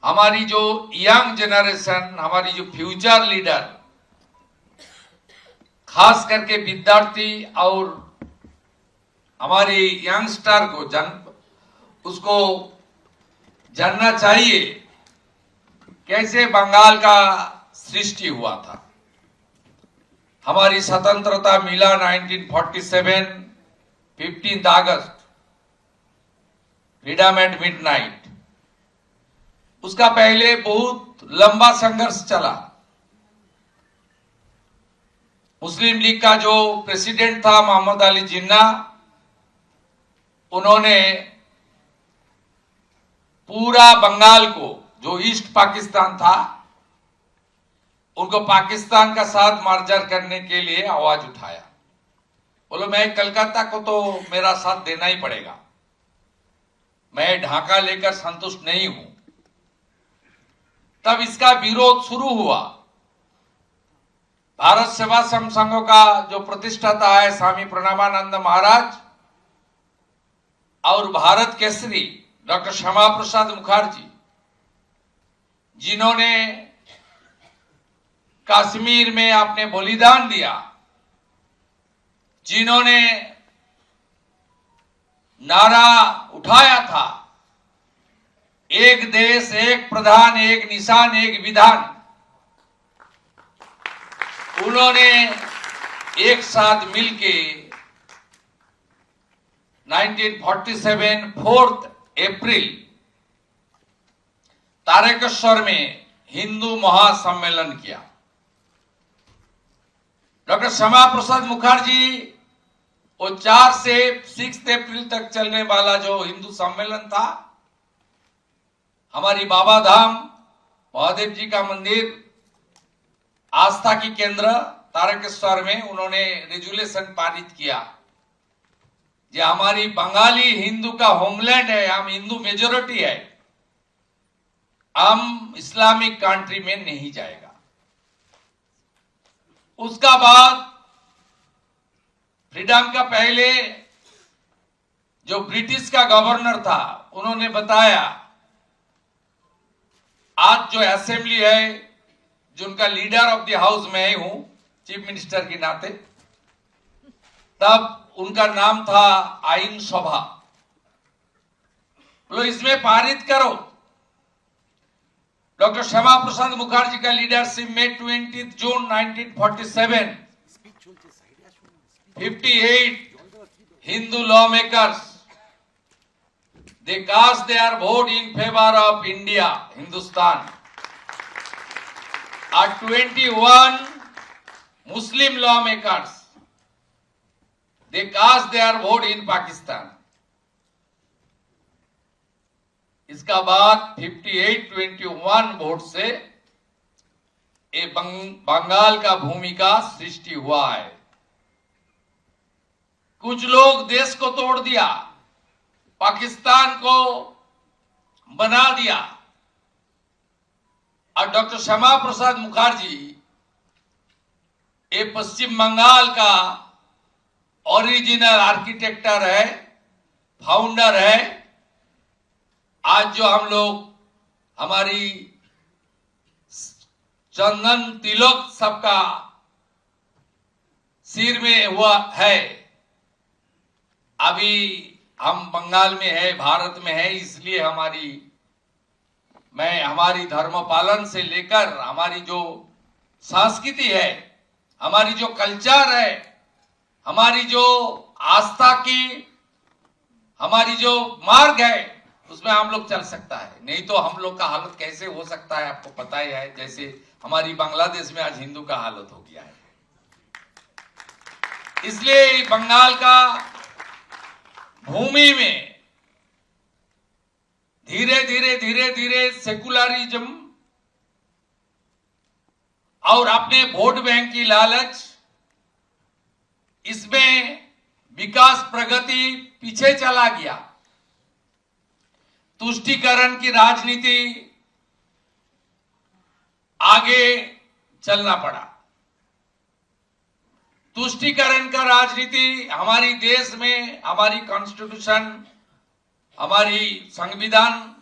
हमारी जो young generation, हमारी जो फ्यूचर लीडर, खास करके विद्यार्थी और हमारे यंगस्टर को उसको जानना चाहिए कैसे बंगाल का सृष्टि हुआ था। हमारी स्वतंत्रता मिला 1947, 15 अगस्त, फ्रीडम एट मिडनाइट। उसका पहले बहुत लंबा संघर्ष चला। मुस्लिम लीग का जो प्रेसिडेंट था मोहम्मद अली जिन्ना, उन्होंने पूरा बंगाल को, जो ईस्ट पाकिस्तान था, उनको पाकिस्तान का साथ मर्जर करने के लिए आवाज उठाया। बोलो मैं कलकत्ता को तो मेरा साथ देना ही पड़ेगा, मैं ढाका लेकर संतुष्ट नहीं हूं। तब इसका विरोध शुरू हुआ। भारत सेवा संघ का जो प्रतिष्ठाता है स्वामी प्रणवानंद महाराज और भारत केसरी डॉक्टर श्यामा प्रसाद मुखर्जी, जिन्होंने कश्मीर में अपने बलिदान दिया, जिन्होंने नारा उठाया था एक देश एक प्रधान एक निशान एक विधान, उन्होंने एक साथ मिलके 1947 4 अप्रैल तारकेश्वर में हिंदू महासम्मेलन किया। डॉक्टर श्यामा प्रसाद मुखर्जी, वो 4 से 6 अप्रैल तक चलने वाला जो हिंदू सम्मेलन था, हमारी बाबा धाम महादेव जी का मंदिर, आस्था की केंद्र तारकेश्वर में उन्होंने रेजुलेशन पारित किया जो हमारी बंगाली हिंदू का होमलैंड है, हम हिंदू मेजोरिटी है, हम इस्लामिक कंट्री में नहीं जाएगा। उसका बाद फ्रीडम का पहले जो ब्रिटिश का गवर्नर था, उन्होंने बताया आज जो असेंबली है, जिनका लीडर ऑफ द हाउस मैं हूं चीफ मिनिस्टर के नाते, तब उनका नाम था आइन सभा। बोलो इसमें पारित करो। डॉक्टर श्यामा प्रसाद मुखर्जी का लीडरशिप में 20 जून 1947 58 Hindu law makers they cast their vote in favor of India, Hindustan. Are 21 Muslim lawmakers, they cast their vote in Pakistan. इसका बाद 58-21 वोट से ये बंगाल का भूमि का सृष्टि हुआ है। कुछ लोग देश को तोड़ दिया, पाकिस्तान को बना दिया, और डॉक्टर श्यामा प्रसाद मुखर्जी ये पश्चिम बंगाल का ओरिजिनल आर्किटेक्टर है, फाउंडर है। आज जो हम लोग हमारी चंदन तिलक सबका सिर में हुआ है, अभी हम बंगाल में है, भारत में है, इसलिए हमारी धर्म पालन से लेकर हमारी जो संस्कृति है, हमारी जो कल्चर है, हमारी जो आस्था की हमारी जो मार्ग है, उसमें हम लोग चल सकता है। नहीं तो हम लोग का हालत कैसे हो सकता है, आपको पता ही है, जैसे हमारी बांग्लादेश में आज हिंदू का हालत हो गया है। इसलिए बंगाल का भूमि में धीरे धीरे सेकुलरिज्म और अपने वोट बैंक की लालच, इसमें विकास प्रगति पीछे चला गया। तुष्टीकरण की राजनीति आगे चलना पड़ा। तुष्टीकरण का राजनीति हमारी देश में, हमारी कॉन्स्टिट्यूशन, हमारी संविधान,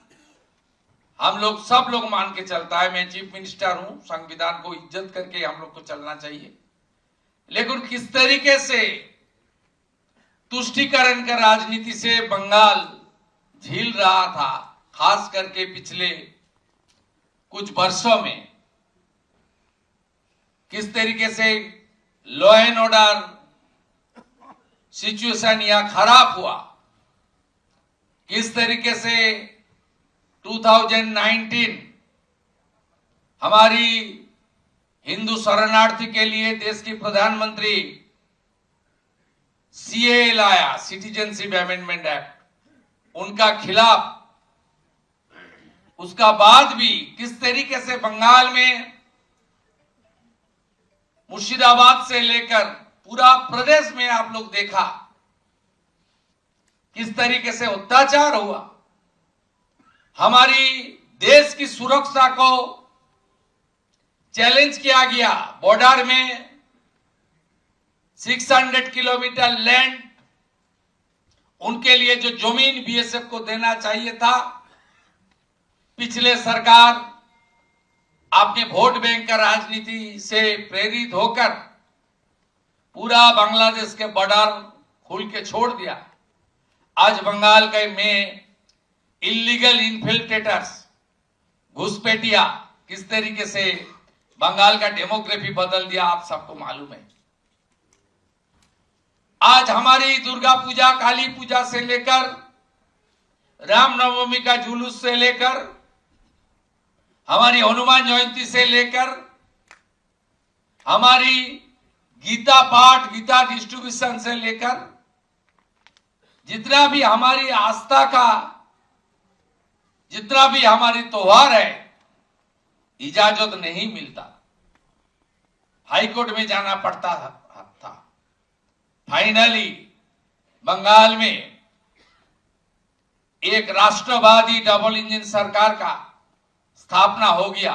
हम लोग सब लोग मान के चलता है, मैं चीफ मिनिस्टर हूं, संविधान को इज्जत करके हम लोग को चलना चाहिए। लेकिन किस तरीके से तुष्टीकरण का राजनीति से बंगाल झील रहा था, खास करके पिछले कुछ वर्षों में, किस तरीके से लॉ एंड ऑर्डर सिचुएशन यहां खराब हुआ, किस तरीके से 2019 हमारी हिंदू शरणार्थी के लिए देश की प्रधानमंत्री सीए लाया, सिटीजनशिप अमेंडमेंट एक्ट, उनका खिलाफ, उसका बाद भी किस तरीके से बंगाल में मुर्शिदाबाद से लेकर पूरा प्रदेश में आप लोग देखा किस तरीके से अत्याचार हुआ। हमारी देश की सुरक्षा को चैलेंज किया गया। बॉर्डर में 600 किलोमीटर लैंड, उनके लिए जो जमीन बीएसएफ को देना चाहिए था, पिछले सरकार अपने वोट बैंक का राजनीति से प्रेरित होकर पूरा बांग्लादेश के बॉर्डर खोल के छोड़ दिया। आज बंगाल के में इलीगल इन्फिल्ट्रेटर्स, घुसपैठिया किस तरीके से बंगाल का डेमोग्राफी बदल दिया, आप सबको मालूम है। आज हमारी दुर्गा पूजा, काली पूजा से लेकर रामनवमी का जुलूस से लेकर, हमारी हनुमान जयंती से लेकर, हमारी गीता पाठ, गीता डिस्ट्रीब्यूशन से लेकर, जितना भी हमारी आस्था का, जितना भी हमारी त्योहार है, इजाजत नहीं मिलता, हाईकोर्ट में जाना पड़ता था। फाइनली बंगाल में एक राष्ट्रवादी डबल इंजन सरकार का स्थापना हो गया।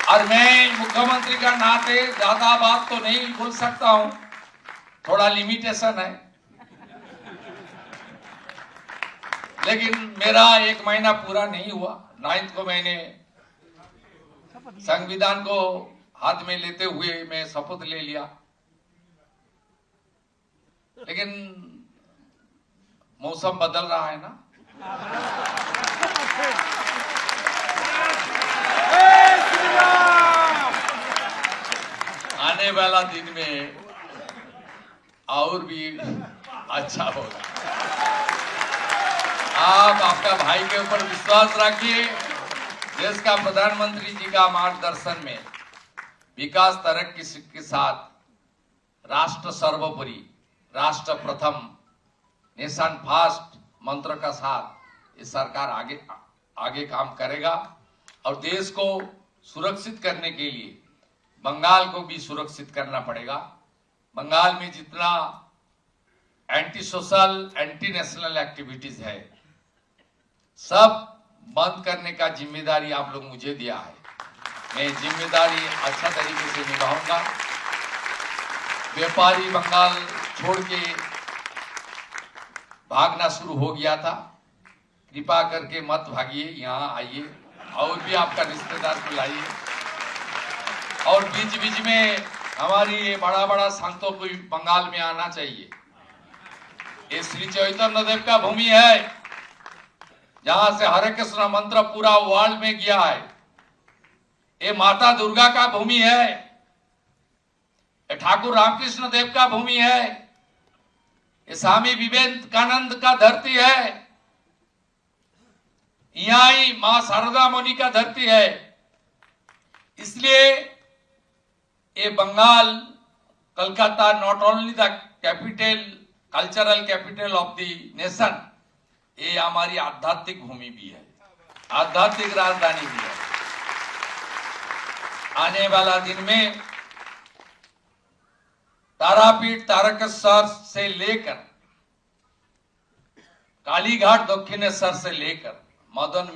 और मैं मुख्यमंत्री का नाते ज्यादा बात तो नहीं बोल सकता हूं, थोड़ा लिमिटेशन है, लेकिन मेरा 1 महीना पूरा नहीं हुआ। 9 को मैंने संविधान को हाथ में लेते हुए मैं शपथ ले लिया, लेकिन मौसम बदल रहा है ना, आने वाला दिन में और भी अच्छा होगा। आप आपका भाई के ऊपर विश्वास रखिए। देश का प्रधानमंत्री जी का मार्गदर्शन में विकास तरक्की के साथ राष्ट्र सर्वोपरि, राष्ट्र प्रथम, नेशन फर्स्ट मंत्र का साथ ये सरकार आगे काम करेगा। और देश को सुरक्षित करने के लिए बंगाल को भी सुरक्षित करना पड़ेगा। बंगाल में जितना anti social, anti national activities है, सब बंद करने का जिम्मेदारी आप लोग मुझे दिया है। मैं जिम्मेदारी अच्छा तरीके से निभाऊंगा। व्यापारी बंगाल छोड़ के भागना शुरू हो गया था, कृपा करके मत भागिए, यहाँ आइए और भी आपका रिश्तेदार को लाइए। और बीच बीच में हमारी बड़ा बड़ा संतों को बंगाल में आना चाहिए। ये श्री चैतन्य देव का भूमि है, जहां से हरे कृष्ण मंत्र पूरा वर्ल्ड में गया है। ये माता दुर्गा का भूमि है, ये ठाकुर रामकृष्ण देव का भूमि है, ये स्वामी विवेकानंद का धरती है, यहाँ ही मां शारदा मुनि का धरती है। इसलिए ये Bengal, Calcutta not only the capital, cultural capital of the nation, ये हमारी आध्यात्मिक भूमि भी है, आध्यात्मिक राजधानी भी है। आने वाला दिन में तारापीठ तारकेश्वर से लेकर कालीघाट दक्षिणेश्वर से लेकर मदन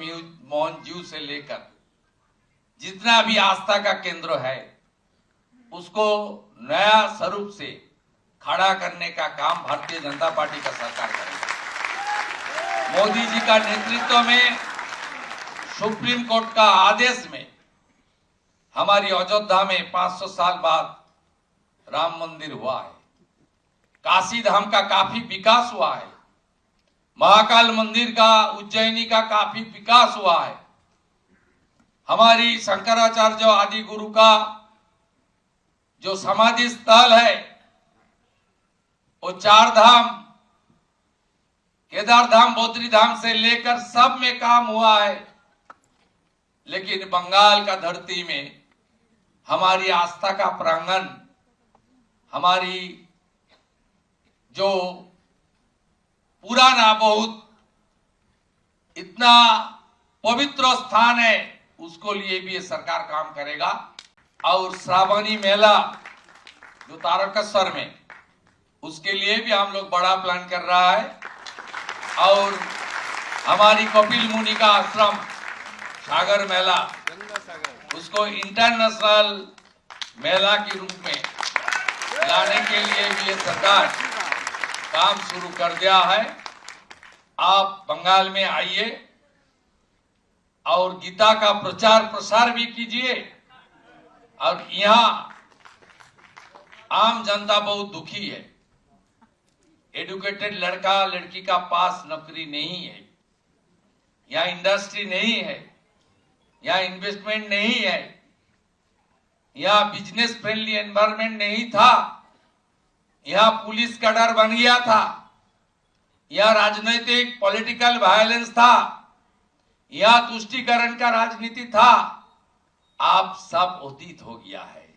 मोहन जीव से लेकर जितना भी आस्था का केंद्र है, उसको नया स्वरूप से खड़ा करने का काम भारतीय जनता पार्टी का सरकार करेगा। मोदी जी का नेतृत्व में सुप्रीम कोर्ट का आदेश में हमारी अयोध्या में 500 साल बाद राम मंदिर हुआ है। काशी धाम का काफी विकास हुआ है। महाकाल मंदिर का, उज्जैनी का काफी विकास हुआ है। हमारी शंकराचार्य आदि गुरु का जो समाधि स्थल है वो 4 धाम, केदार धाम, बद्री धाम से लेकर सब में काम हुआ है। लेकिन बंगाल का धरती में हमारी आस्था का प्रांगण, हमारी जो पुराना बहुत इतना पवित्र स्थान है, उसको लिए भी ये सरकार काम करेगा। और श्रावणी मेला जो तारकेश्वर में, उसके लिए भी हम लोग बड़ा प्लान कर रहा है। और हमारी कपिल मुनि का आश्रम सागर मेला, उसको इंटरनेशनल मेला के रूप में लाने के लिए भी ये सरकार काम शुरू कर दिया है। आप बंगाल में आइए और गीता का प्रचार प्रसार भी कीजिए। और यहाँ आम जनता बहुत दुखी है। एडुकेटेड लड़का लड़की का पास नौकरी नहीं है, यहाँ इंडस्ट्री नहीं है, यहाँ इन्वेस्टमेंट नहीं है, यहाँ बिजनेस फ्रेंडली एनवायरनमेंट नहीं था, यहाँ पुलिस का डर बन गया था, यहाँ राजनीतिक पॉलिटिकल वायलेंस था, यहाँ तुष्टीकरण का राजनीति था। आप सब अतीत हो गया है,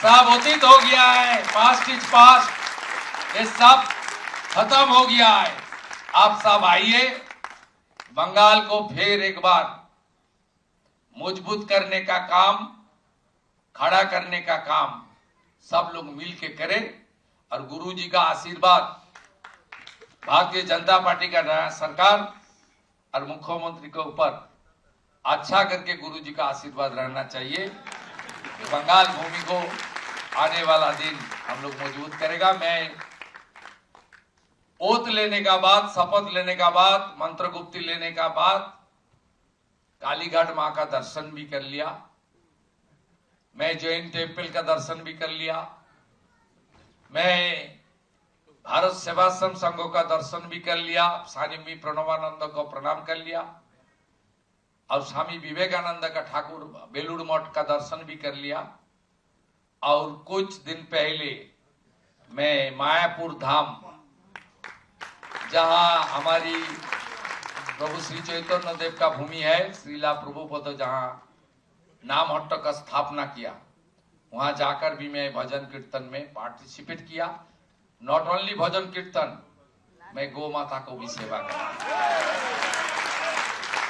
सब अतीत हो गया है। पास्ट इज पास्ट, ये सब खत्म हो गया है। आप सब आइए, बंगाल को फिर एक बार मजबूत करने का काम, खड़ा करने का काम सब लोग मिल के करें। और गुरुजी का आशीर्वाद, भारतीय जनता पार्टी का सरकार और मुख्यमंत्री के ऊपर अच्छा करके गुरुजी का आशीर्वाद रहना चाहिए। बंगाल भूमि को आने वाला दिन हम लोग मजबूत करेगा। मैं ओथ लेने का बाद, शपथ लेने का बाद, मंत्र गुप्ती लेने का बाद कालीघाट मां का दर्शन भी कर लिया, मैं जैन टेम्पल का दर्शन भी कर लिया, मैं भारत सेवाश्रम संघों का दर्शन भी कर लिया, स्वामी प्रणवानंद को प्रणाम कर लिया और स्वामी विवेकानंद का ठाकुर बेलूड़ मठ का दर्शन भी कर लिया। और कुछ दिन पहले मैं मायापुर धाम, जहां हमारी प्रभु श्री चैतन्य देव का भूमि है, श्रीला प्रभुपद जहां नाम हट्ट का स्थापना किया, वहां जाकर भी मैं भजन कीर्तन में पार्टिसिपेट किया। नॉट ओनली भजन कीर्तन, मैं गौ माता को भी सेवा करा।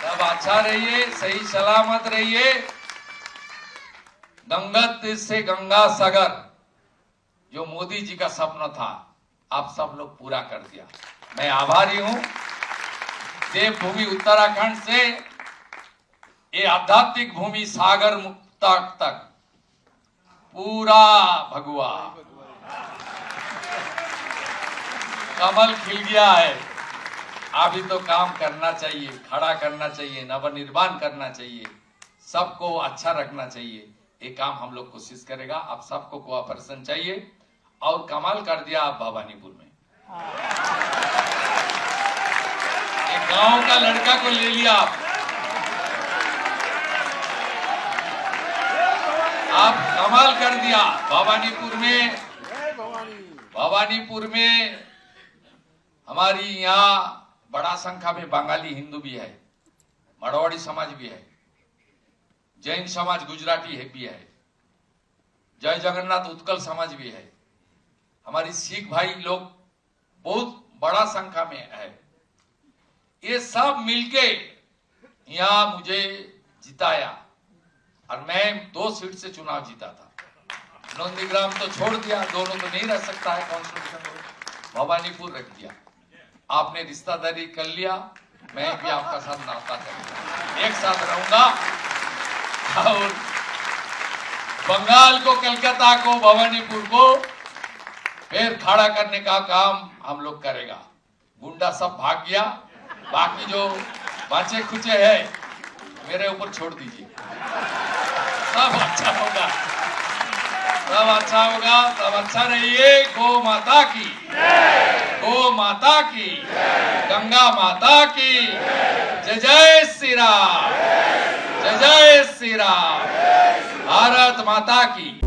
सब अच्छा रहिए, सही सलामत रहिए। गंगा से गंगा सागर जो मोदी जी का सपना था, आप सब लोग पूरा कर दिया। मैं आभारी हूं। देवभूमि उत्तराखंड से ये आध्यात्मिक भूमि सागर मुक्त तक पूरा भगवा कमल खिल गया है। अभी तो काम करना चाहिए, खड़ा करना चाहिए, नवनिर्माण करना चाहिए, सबको अच्छा रखना चाहिए। ये काम हम लोग कोशिश करेगा। आप सबको कोऑपरेशन चाहिए। और कमाल कर दिया आप भवानीपुर में, एक गांव का लड़का को ले लिया आप कमाल कर दिया। भवानीपुर में हमारी यहाँ बड़ा संख्या में बंगाली हिंदू भी है, मारवाड़ी समाज भी है, जैन समाज गुजराती है भी है, जय जगन्नाथ उत्कल समाज भी है, हमारी सिख भाई लोग बहुत बड़ा संख्या में है। ये सब मिलके यहाँ मुझे जिताया और मैं 2 सीट से चुनाव जीता था। नंदीग्राम तो छोड़ दिया, दोनों तो नहीं रह सकता है कॉन्स्टिट्यूशन में, भवानीपुर रख दिया। आपने रिश्तेदारी कर लिया, मैं भी आपका साथ नाता करूंगा, एक साथ रहूंगा। और बंगाल को, कलकत्ता को, भवानीपुर को फिर खड़ा करने का काम हम लोग करेगा। गुंडा सब भाग गया, बाकी जो बाचे खुचे है मेरे ऊपर छोड़ दीजिए, सब अच्छा होगा, सब अच्छा होगा, सब अच्छा रहिए। गौ माता की, गौ माता की, गंगा माता की जय जय श्री राम, जय जय श्री राम, भारत माता की।